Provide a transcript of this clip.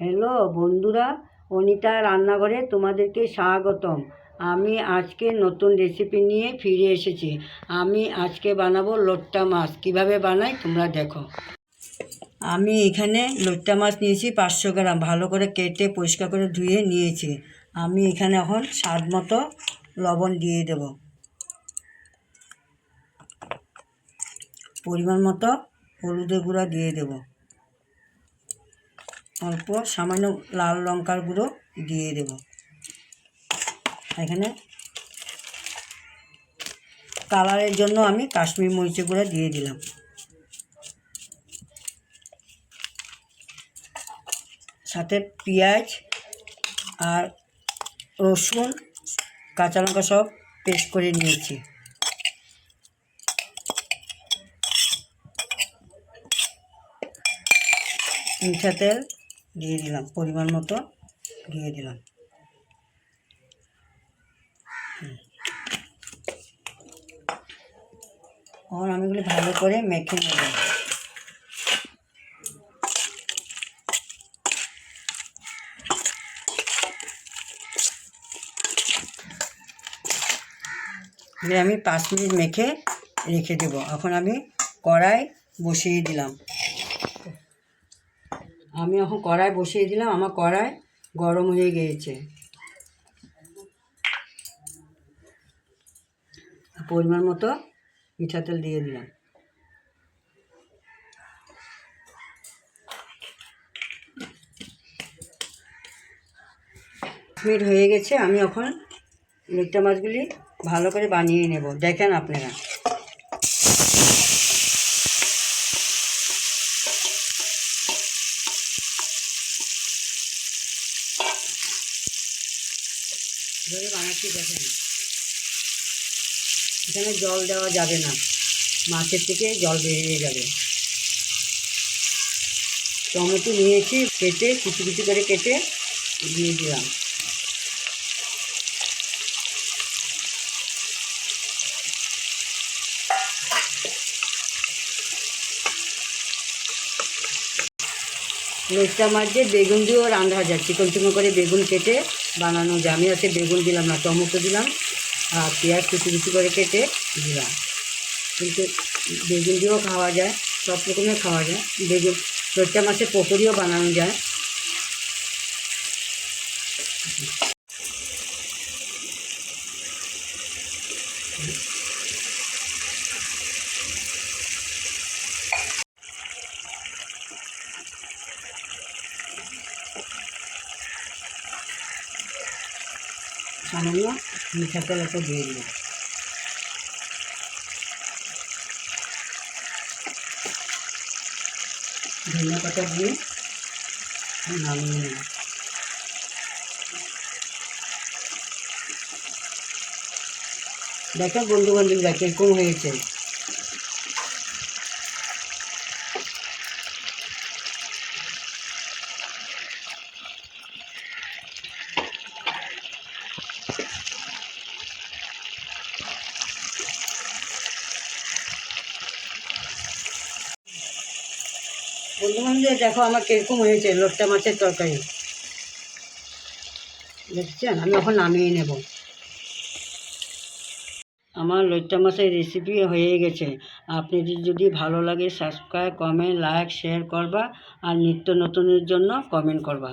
Hello বন্ধুরা, অনিতা রান্নাঘরে তোমাদেরকে স্বাগতম। আমি আজকে নতুন রেসিপি নিয়ে ফিরে এসেছি। আমি আজকে বানাবো লোট্টা মাছ। কিভাবে বানাই তোমরা দেখো। আমি এখানে লোট্টা মাছ নিয়েছি 500 গ্রাম, ভালো করে কেটে পরিষ্কার করে ধুয়ে নিয়েছি। আমি এখানে এখন স্বাদ মতো লবণ দিয়ে দেব, পরিমাণ মতো হলুদের গুঁড়া দিয়ে দেব, অল্প সামান্য লাল লঙ্কার গুঁড়ো দিয়ে দেব। এখানে কালারের জন্য আমি কাশ্মীরি মরিচের গুঁড়া দিয়ে দিলাম। সাথে পেঁয়াজ আর রসুন কাঁচা লঙ্কা সব পেস্ট করে নিয়েছি। মিঠা তেল দিয়ে দিলাম, পরিমাণ মতো দিয়ে দিলাম। আর আমি এগুলো ভালো করে মেখে নেব। আমি 5 মিনিট মেখে রেখে দেব। এখন আমি কড়াই বসিয়ে দিলাম। আমার কড়াই গরম হয়ে গিয়েছে। পরিমাণ মতো মিঠা তেল দিয়ে দিলাম। মিনিট হয়ে গেছে। আমি এখন লোট্টা মাছগুলি ভালো করে বানিয়ে নেব। দেখেন আপনারা। বানাচ্ছি দেখেন, এখানে জল দেওয়া যাবে না, মাছের থেকে জল বেরিয়ে যাবে। টমেটো নিয়েছি, কেটে কুচি কুচি করে কেটে দিয়ে দিলাম। লোট্টা মাছ দিয়ে বেগুন দিয়েও রান্না যায়, চিকন চিকন করে বেগুন কেটে বানানো যায়। আমি আজকে বেগুন দিলাম না, টমেটো দিলাম আর পেঁয়াজ কুচি কুচি করে কেটে দিলাম। কিন্তু বেগুন দিয়েও খাওয়া যায়, সব রকমের খাওয়া যায়। বেগুন লোট্টা মাছের পকোড়িও বানানো যায়। সামান্য মিঠা তেল একটা দিয়ে দিলাম। ধনিয়া পাতা দিয়ে নামিয়ে নিলাম। দেখো বন্ধু বান্ধবীরা কিরকম হয়েছে। বন্ধু বান্ধবীরা দেখো আমার কিরকম হয়েছে লোট্টা মাছের তরকারি। দেখছেন, আমি এখন নামিয়ে নেব। আমার লোট্টা মাছের রেসিপি হয়ে গেছে। আপনি যদি ভালো লাগে সাবস্ক্রাইব, কমেন্ট, লাইক, শেয়ার করবা আর নিত্য নতুনের জন্য কমেন্ট করবা।